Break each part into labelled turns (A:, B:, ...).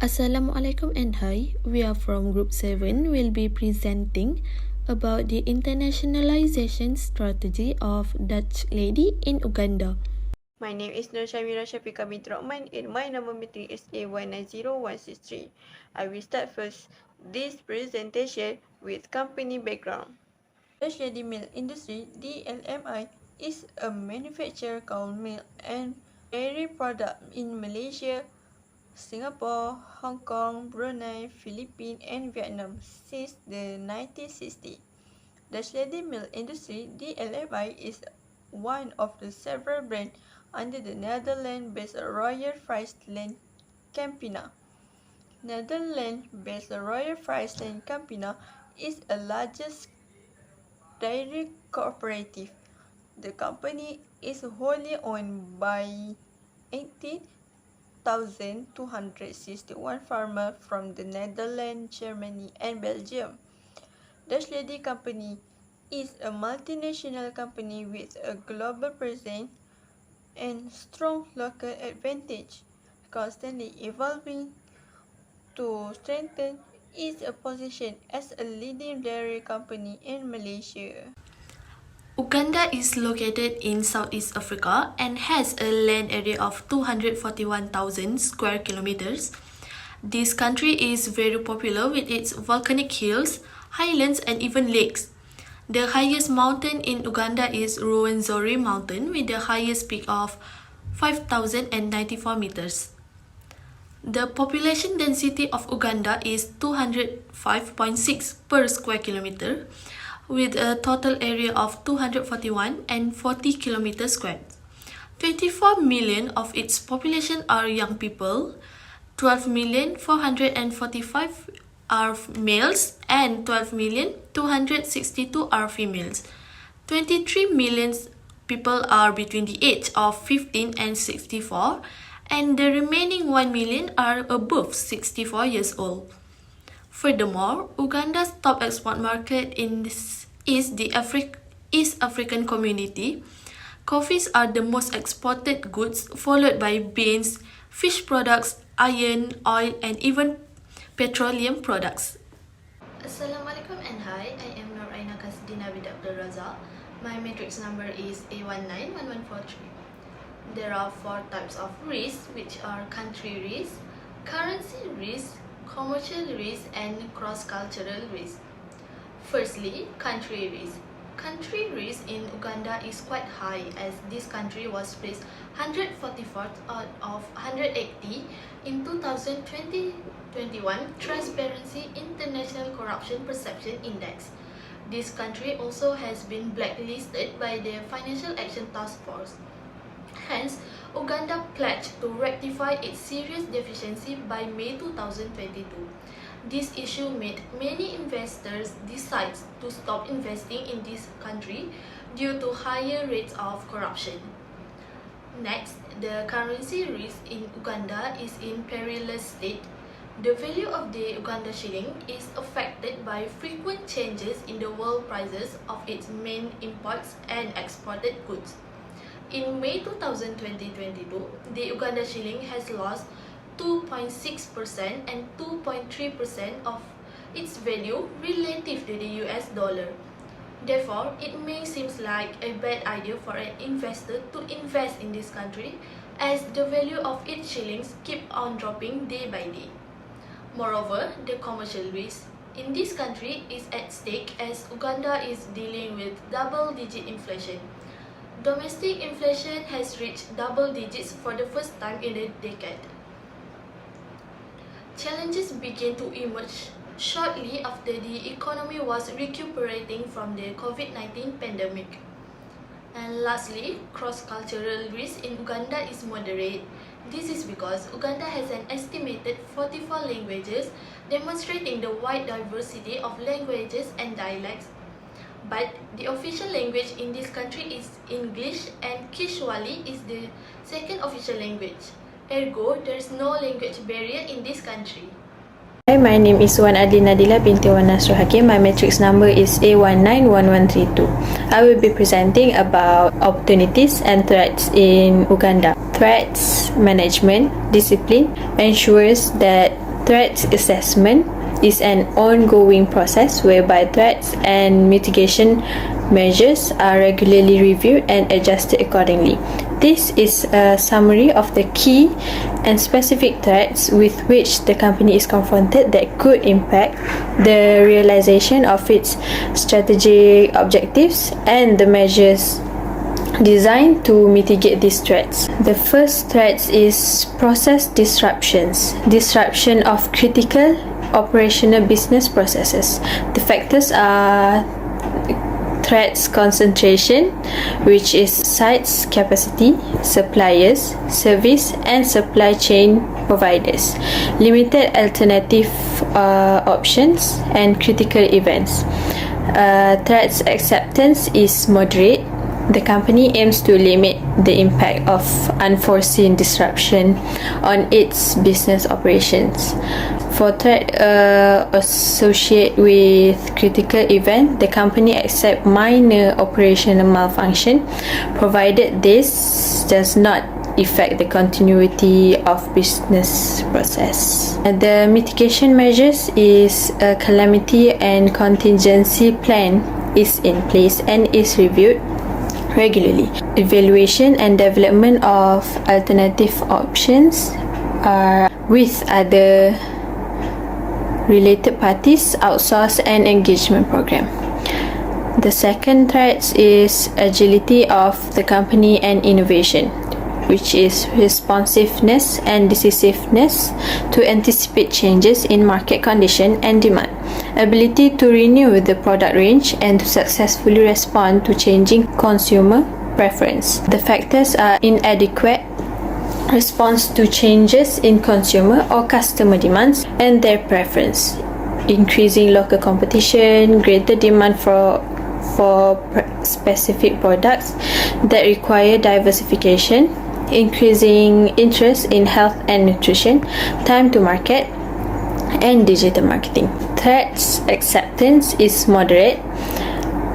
A: Assalamualaikum and hi, we are from Group 7. We'll be presenting about the internationalization strategy of Dutch lady in Uganda.
B: My name is Nur Shamira Shafiqa bint Rahman and my number metric is A190163. I will start first this presentation with company background. Dutch Lady Milk Industry (DLMI) is a manufacturer of milk and dairy products in Malaysia, Singapore, Hong Kong, Brunei, Philippines and Vietnam since the 1960s. Dutch Lady Milk Industry (DLMI) is one of the several brands under the Netherlands-based Royal Friesland Campina. Netherlands-based Royal Friesland Campina is the largest dairy cooperative. The company is wholly owned by 18,261 farmers from the Netherlands, Germany, and Belgium. Dutch Lady Company is a multinational company with a global presence and strong local advantage, constantly evolving to strengthen its position as a leading dairy company in Malaysia.
A: Uganda is located in Southeast Africa and has a land area of 241,000 square kilometers. This country is very popular with its volcanic hills, highlands, and even lakes. The highest mountain in Uganda is Ruwenzori Mountain with the highest peak of 5,094 meters. The population density of Uganda is 205.6 per square kilometer, with a total area of 241 and 40 kilometers squared. 24 million of its population are young people, 12,445,000 are males, and 12,262,000 are females. 23 million people are between the age of 15 and 64, and the remaining 1 million are above 64 years old. Furthermore, Uganda's top export market is the East African community. Coffees are the most exported goods, followed by beans, fish products, iron, oil, and even petroleum products. Assalamualaikum and hi, I am Nur Aina Kasdina bin Abdul Razak. My matrix number is A191143. There are 4 types of risk, which are country risk, currency risk, commercial risk, and cross-cultural risk. Firstly, country risk. Country risk in Uganda is quite high as this country was placed 144th out of 180 in 2020-21 Transparency International Corruption Perception Index. This country also has been blacklisted by the Financial Action Task Force. Hence, Uganda pledged to rectify its serious deficiency by May 2022. This issue made many investors decide to stop investing in this country due to higher rates of corruption. Next, the currency risk in Uganda is in perilous state. The value of the Uganda shilling is affected by frequent changes in the world prices of its main imports and exported goods. In May 2022, the Uganda shilling has lost 2.6% and 2.3% of its value relative to the US dollar. Therefore, it may seem like a bad idea for an investor to invest in this country as the value of its shillings keep on dropping day by day. Moreover, the commercial risk in this country is at stake as Uganda is dealing with double-digit inflation. Domestic inflation has reached double digits for the first time in a decade. Challenges began to emerge shortly after the economy was recuperating from the COVID-19 pandemic. And lastly, cross-cultural risk in Uganda is moderate. This is because Uganda has an estimated 44 languages, demonstrating the wide diversity of languages and dialects. But the official language in this country is English and Kishwali is the second official language. Ergo, there is no language barrier in this country.
C: Hi, my name is Wan Adli Nadila binti Wan Nasru Hakim. My matrix number is A191132. I will be presenting about opportunities and threats in Uganda. Threats management discipline ensures that Threat assessment is an ongoing process whereby threats and mitigation measures are regularly reviewed and adjusted accordingly. This is a summary of the key and specific threats with which the company is confronted that could impact the realization of its strategic objectives and the measures designed to mitigate these threats. The first threat is process disruptions, disruption of critical operational business processes. The factors are threats concentration, which is sites capacity, suppliers, service and supply chain providers, limited alternative options and critical events. Threats acceptance is moderate. The company aims to limit the impact of unforeseen disruption on its business operations. For threat associated with critical event, the company accepts minor operational malfunction, provided this does not affect the continuity of business process. The mitigation measures is a calamity and contingency plan is in place and is reviewed regularly. Evaluation and development of alternative options are with other related parties, outsource and engagement program. The second threat is agility of the company and innovation, which is responsiveness and decisiveness to anticipate changes in market condition and demand, ability to renew the product range and to successfully respond to changing consumer preference. The factors are inadequate response to changes in consumer or customer demands and their preference, increasing local competition, greater demand for specific products that require diversification, increasing interest in health and nutrition, time to market, and digital marketing. Threats acceptance is moderate.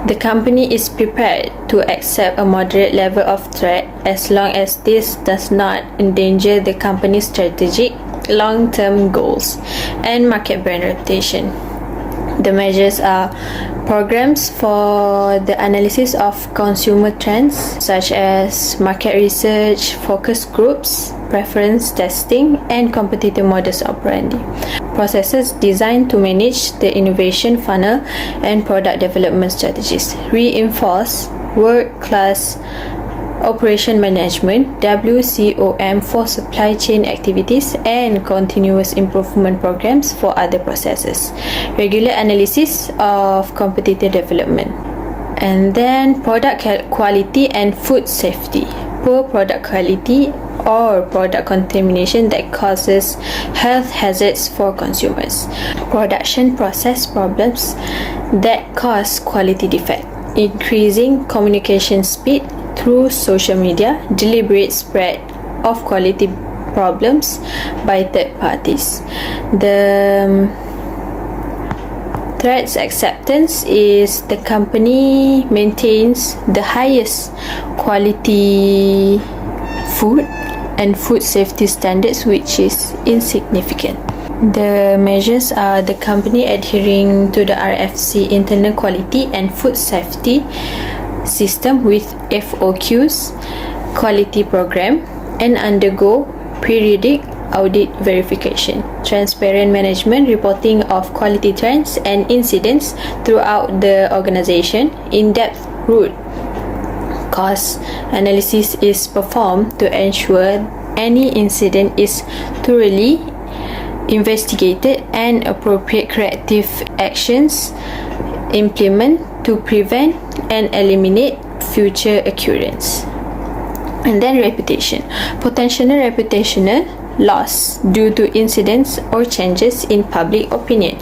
C: The company is prepared to accept a moderate level of threat as long as this does not endanger the company's strategic long-term goals and market brand reputation. The measures are programs for the analysis of consumer trends such as market research, focus groups, preference testing, and competitor modus operandi. Processes designed to manage the innovation funnel and product development strategies. Reinforce world-class operation management (WCOM) for supply chain activities and continuous improvement programs for other processes. Regular analysis of competitor development. And then product quality and food safety. Poor product quality or product contamination that causes health hazards for consumers. Production process problems that cause quality defect. Increasing communication speed through social media, deliberate spread of quality problems by third parties. The threats acceptance is the company maintains the highest quality food and food safety standards, which is insignificant. The measures are the company adhering to the RFC internal quality and food safety system with FOQs, quality program, and undergo periodic audit verification. Transparent management, reporting of quality trends and incidents throughout the organization. In-depth root cause analysis is performed to ensure any incident is thoroughly investigated and appropriate corrective actions implemented to prevent and eliminate future occurrence. And then reputation. Potential reputational loss due to incidents or changes in public opinion.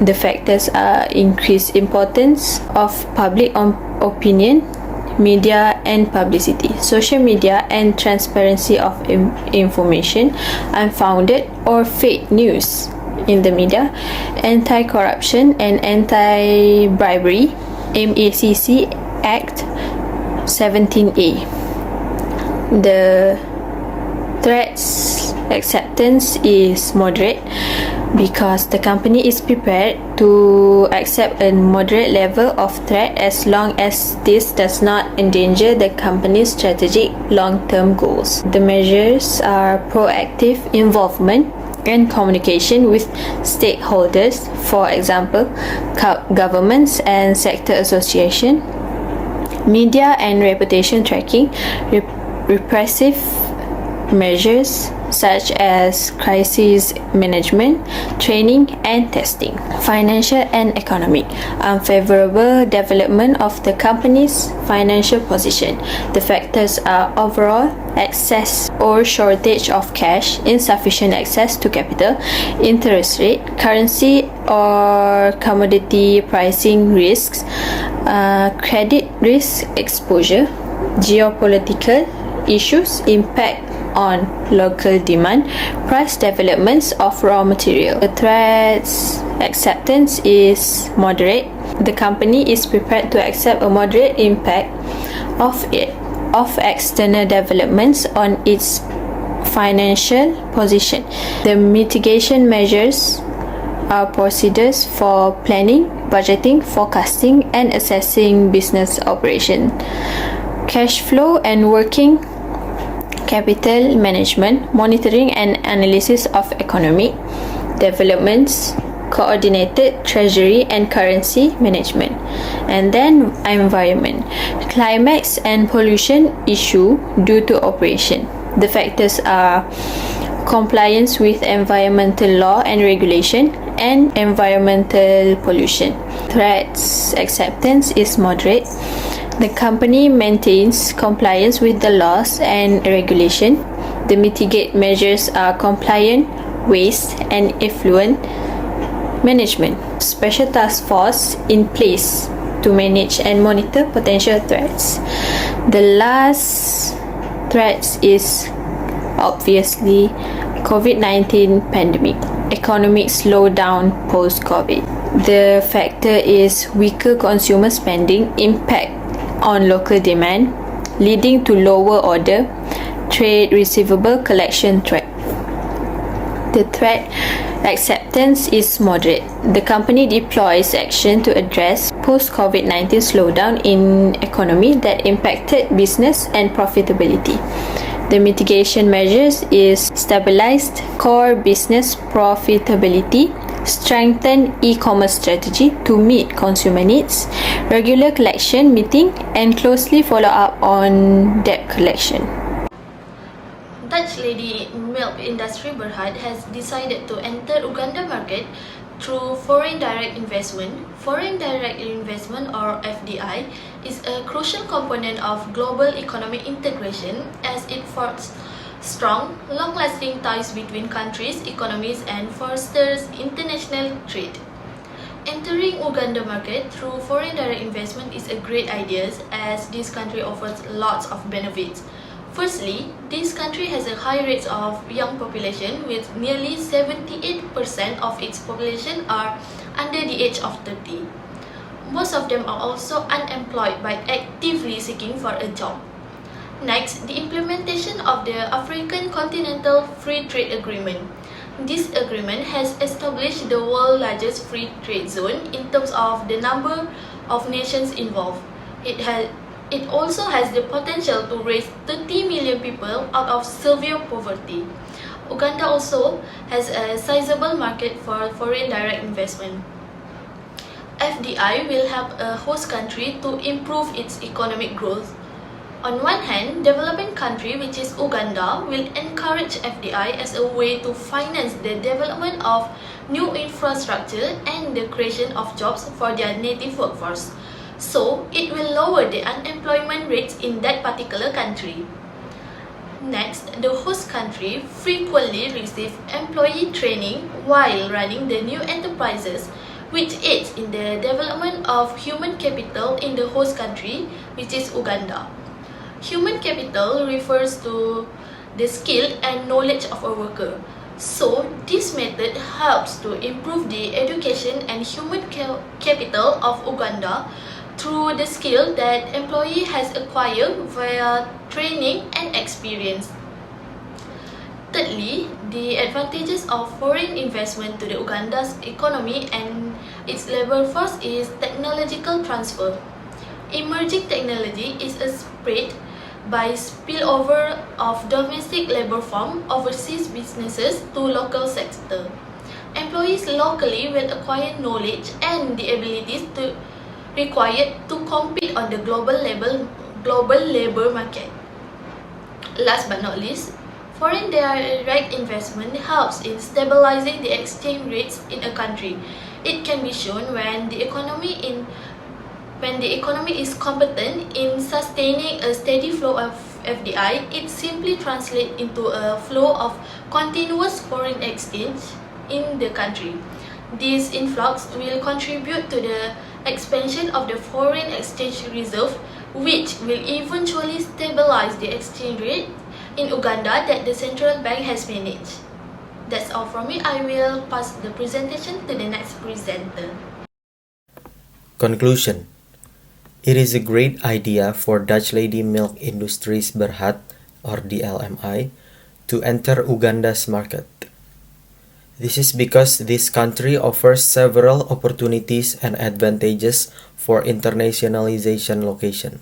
C: The factors are increased importance of public opinion, media and publicity, social media and transparency of information, unfounded or fake news in the media, anti-corruption and anti-bribery, MACC Act 17A. The Threats acceptance is moderate because the company is prepared to accept a moderate level of threat as long as this does not endanger the company's strategic long-term goals. The measures are proactive involvement and communication with stakeholders, for example, governments and sector association, media and reputation tracking, repressive measures such as crisis management, training and testing. Financial and economic. Unfavorable development of the company's financial position. The factors are overall excess or shortage of cash, insufficient access to capital, interest rate, currency or commodity pricing risks, credit risk exposure, geopolitical issues, impact on local demand, price developments of raw material. The threats acceptance is moderate. The company is prepared to accept a moderate impact of external developments on its financial position. The mitigation measures are procedures for planning, budgeting, forecasting, and assessing business operation. Cash flow and working capital management, monitoring and analysis of economic developments, coordinated treasury and currency management. And then environment, climax and pollution issue due to operation. The factors are compliance with environmental law and regulation and environmental pollution. Threats acceptance is moderate. The company maintains compliance with the laws and regulation. The mitigate measures are compliant, waste and effluent management. Special task force in place to manage and monitor potential threats. The last threats is obviously COVID-19 pandemic, economic slowdown post-COVID. The factor is weaker consumer spending, impact on local demand, leading to lower order, trade receivable collection threat. The threat acceptance is moderate. The company deploys action to address post-COVID-19 slowdown in economy that impacted business and profitability. The mitigation measures is stabilized core business profitability, strengthen e-commerce strategy to meet consumer needs, regular collection meeting, and closely follow up on debt collection.
A: Dutch lady milk industry Berhad has decided to enter Uganda market through foreign direct investment. Foreign direct investment or FDI is a crucial component of global economic integration as it fosters strong, long-lasting ties between countries' economies and fosters international trade. Entering Uganda market through foreign direct investment is a great idea as this country offers lots of benefits. Firstly, this country has a high rate of young population with nearly 78% of its population are under the age of 30. Most of them are also unemployed but actively seeking for a job. Next, the implementation of the African Continental Free Trade Agreement. This agreement has established the world's largest free trade zone in terms of the number of nations involved. It also has the potential to raise 30 million people out of severe poverty. Uganda also has a sizable market for foreign direct investment. FDI will help a host country to improve its economic growth. On one hand, developing country which is Uganda will encourage FDI as a way to finance the development of new infrastructure and the creation of jobs for their native workforce. So, it will lower the unemployment rates in that particular country. Next, the host country frequently receives employee training while running the new enterprises, which aids in the development of human capital in the host country, which is Uganda. Human capital refers to the skill and knowledge of a worker. So, this method helps to improve the education and human capital of Uganda through the skill that employee has acquired via training and experience. Thirdly, the advantages of foreign investment to the Uganda's economy and its labor force is technological transfer. Emerging technology is spread by spillover of domestic labor from overseas businesses to local sector. Employees locally will acquire knowledge and the abilities required to compete on the global labor market. Last but not least, foreign direct investment helps in stabilizing the exchange rates in a country. It can be shown when the economy is competent in sustaining a steady flow of FDI, it simply translates into a flow of continuous foreign exchange in the country. This influx will contribute to the expansion of the foreign exchange reserve, which will eventually stabilize the exchange rate in Uganda that the central bank has managed. That's all from me. I will pass the presentation to the next presenter.
D: Conclusion. It is a great idea for Dutch Lady Milk Industries Berhad, or DLMI, to enter Uganda's market. This is because this country offers several opportunities and advantages for internationalization location.